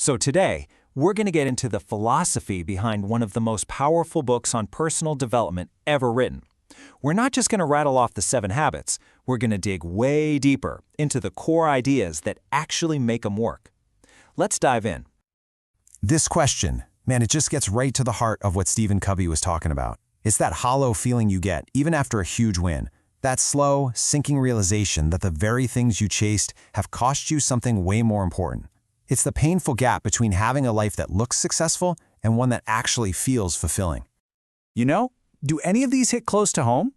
So today, we're going to get into the philosophy behind one of the most powerful books on personal development ever written. We're not just going to rattle off the 7 habits, we're going to dig way deeper into the core ideas that actually make them work. Let's dive in. This question, man, it just gets right to the heart of what Stephen Covey was talking about. It's that hollow feeling you get, even after a huge win. That slow, sinking realization that the very things you chased have cost you something way more important. It's the painful gap between having a life that looks successful and one that actually feels fulfilling. You know, do any of these hit close to home?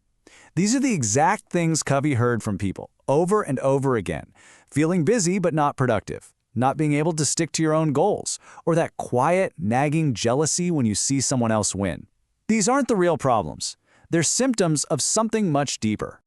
These are the exact things Covey heard from people over and over again. Feeling busy but not productive, not being able to stick to your own goals, or that quiet, nagging jealousy when you see someone else win. These aren't the real problems. They're symptoms of something much deeper.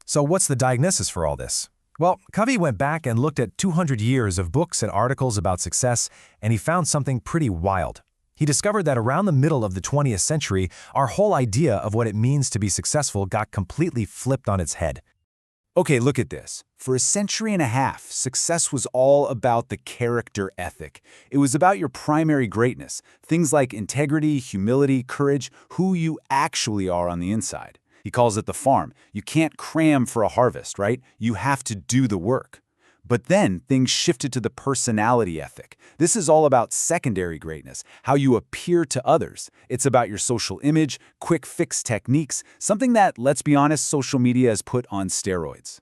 So what's the diagnosis for all this? Well, Covey went back and looked at 200 years of books and articles about success, and he found something pretty wild. He discovered that around the middle of the 20th century, our whole idea of what it means to be successful got completely flipped on its head. Okay, look at this. For a century and a half, success was all about the character ethic. It was about your primary greatness, things like integrity, humility, courage, who you actually are on the inside. He calls it the farm. You can't cram for a harvest, right? You have to do the work. But then things shifted to the personality ethic. This is all about secondary greatness, how you appear to others. It's about your social image, quick fix techniques, something that, let's be honest, social media has put on steroids.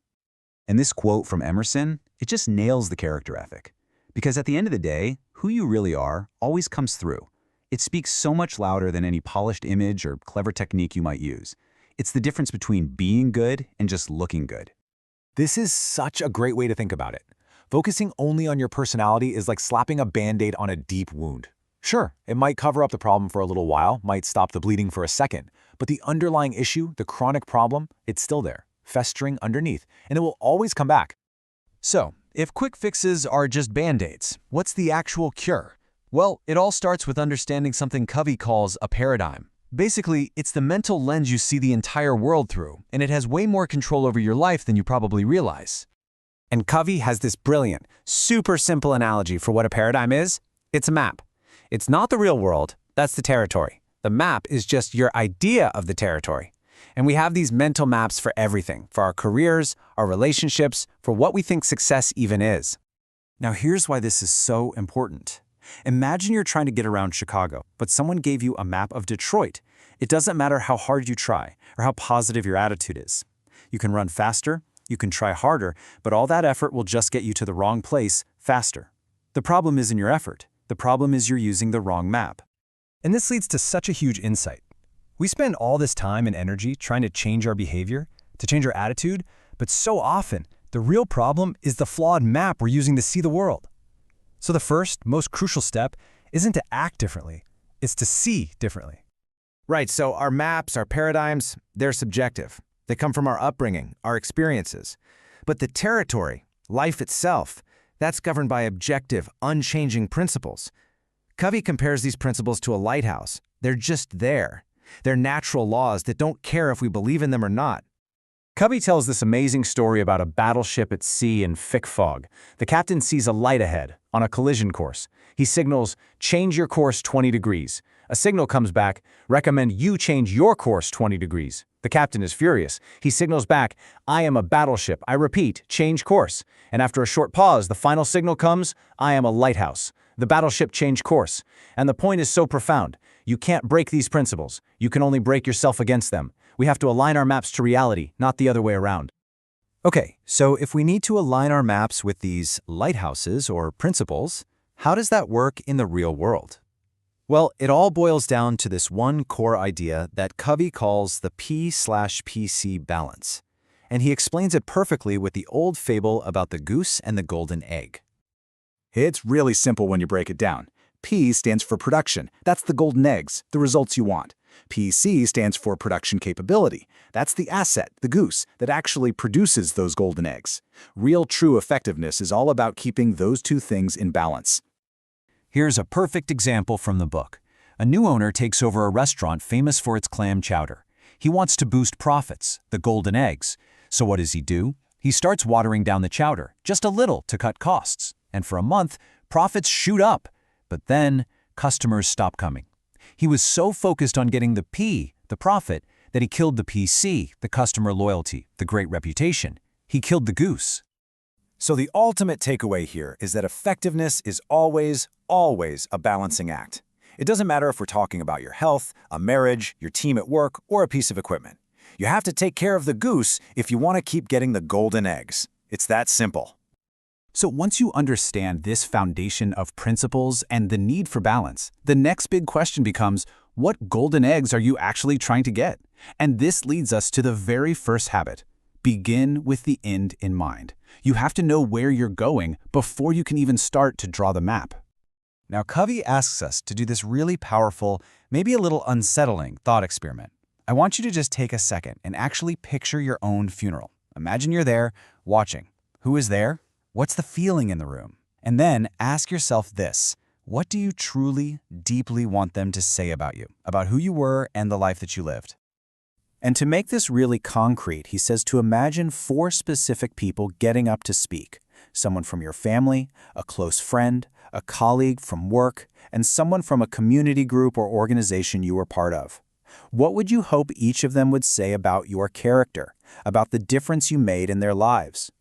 And this quote from Emerson, it just nails the character ethic. Because at the end of the day, who you really are always comes through. It speaks so much louder than any polished image or clever technique you might use. It's the difference between being good and just looking good. This is such a great way to think about it. Focusing only on your personality is like slapping a Band-Aid on a deep wound. Sure, it might cover up the problem for a little while, might stop the bleeding for a second, but the underlying issue, the chronic problem, it's still there, festering underneath, and it will always come back. So, if quick fixes are just Band-Aids, what's the actual cure? Well, it all starts with understanding something Covey calls a paradigm. Basically, it's the mental lens you see the entire world through, and it has way more control over your life than you probably realize. And Covey has this brilliant, super simple analogy for what a paradigm is. It's a map. It's not the real world, that's the territory. The map is just your idea of the territory. And we have these mental maps for everything, for our careers, our relationships, for what we think success even is. Now here's why this is so important. Imagine you're trying to get around Chicago, but someone gave you a map of Detroit. It doesn't matter how hard you try or how positive your attitude is. You can run faster, you can try harder, but all that effort will just get you to the wrong place faster. The problem isn't your effort. The problem is you're using the wrong map. And this leads to such a huge insight. We spend all this time and energy trying to change our behavior, to change our attitude, but so often, the real problem is the flawed map we're using to see the world. So the first, most crucial step isn't to act differently, it's to see differently. Right, so our maps, our paradigms, they're subjective. They come from our upbringing, our experiences. But the territory, life itself, that's governed by objective, unchanging principles. Covey compares these principles to a lighthouse. They're just there. They're natural laws that don't care if we believe in them or not. Covey tells this amazing story about a battleship at sea in thick fog. The captain sees a light ahead, on a collision course. He signals, "Change your course 20 degrees." A signal comes back, "Recommend you change your course 20 degrees." The captain is furious. He signals back, "I am a battleship. I repeat, change course." And after a short pause, the final signal comes, "I am a lighthouse." The battleship changed course. And the point is so profound. You can't break these principles. You can only break yourself against them. We have to align our maps to reality, not the other way around. Okay, so if we need to align our maps with these lighthouses or principles, how does that work in the real world? Well, it all boils down to this one core idea that Covey calls the P/PC balance. And he explains it perfectly with the old fable about the goose and the golden egg. It's really simple when you break it down. P stands for production. That's the golden eggs, the results you want. PC stands for production capability. That's the asset, the goose, that actually produces those golden eggs. Real true effectiveness is all about keeping those two things in balance. Here's a perfect example from the book. A new owner takes over a restaurant famous for its clam chowder. He wants to boost profits, the golden eggs. So what does he do? He starts watering down the chowder, just a little to cut costs. And for a month, Profits shoot up, but then customers stop coming. He was so focused on getting the P, the profit, that he killed the PC, the customer loyalty, the great reputation. He killed the goose. So the ultimate takeaway here is that effectiveness is always, always a balancing act. It doesn't matter if we're talking about your health, a marriage, your team at work, or a piece of equipment. You have to take care of the goose if you want to keep getting the golden eggs. It's that simple. So once you understand this foundation of principles and the need for balance, the next big question becomes, what golden eggs are you actually trying to get? And this leads us to the very first habit. Begin with the end in mind. You have to know where you're going before you can even start to draw the map. Now, Covey asks us to do this really powerful, maybe a little unsettling thought experiment. I want you to just take a second and actually picture your own funeral. Imagine you're there, watching. Who is there? What's the feeling in the room? And then ask yourself this. What do you truly, deeply want them to say about you, about who you were and the life that you lived? And to make this really concrete, he says to imagine 4 specific people getting up to speak. Someone from your family, a close friend, a colleague from work, and someone from a community group or organization you were part of. What would you hope each of them would say about your character, about the difference you made in their lives?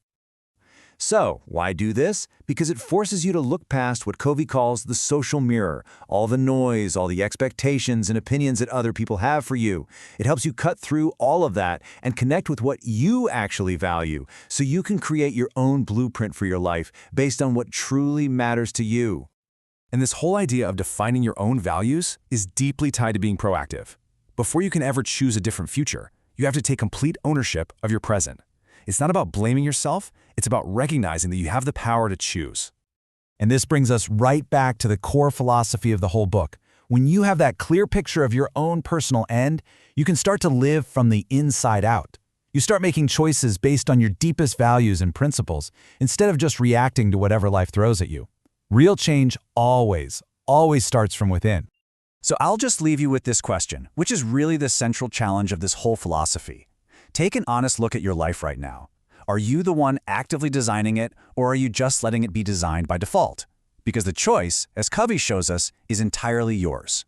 So, why do this? Because it forces you to look past what Covey calls the social mirror, all the noise, all the expectations and opinions that other people have for you. It helps you cut through all of that and connect with what you actually value, so you can create your own blueprint for your life based on what truly matters to you. And this whole idea of defining your own values is deeply tied to being proactive. Before you can ever choose a different future, you have to take complete ownership of your present. It's not about blaming yourself, it's about recognizing that you have the power to choose. And this brings us right back to the core philosophy of the whole book. When you have that clear picture of your own personal end, you can start to live from the inside out. You start making choices based on your deepest values and principles, instead of just reacting to whatever life throws at you. Real change always starts from within. So I'll just leave you with this question, which is really the central challenge of this whole philosophy. Take an honest look at your life right now. Are you the one actively designing it, or are you just letting it be designed by default? Because the choice, as Covey shows us, is entirely yours.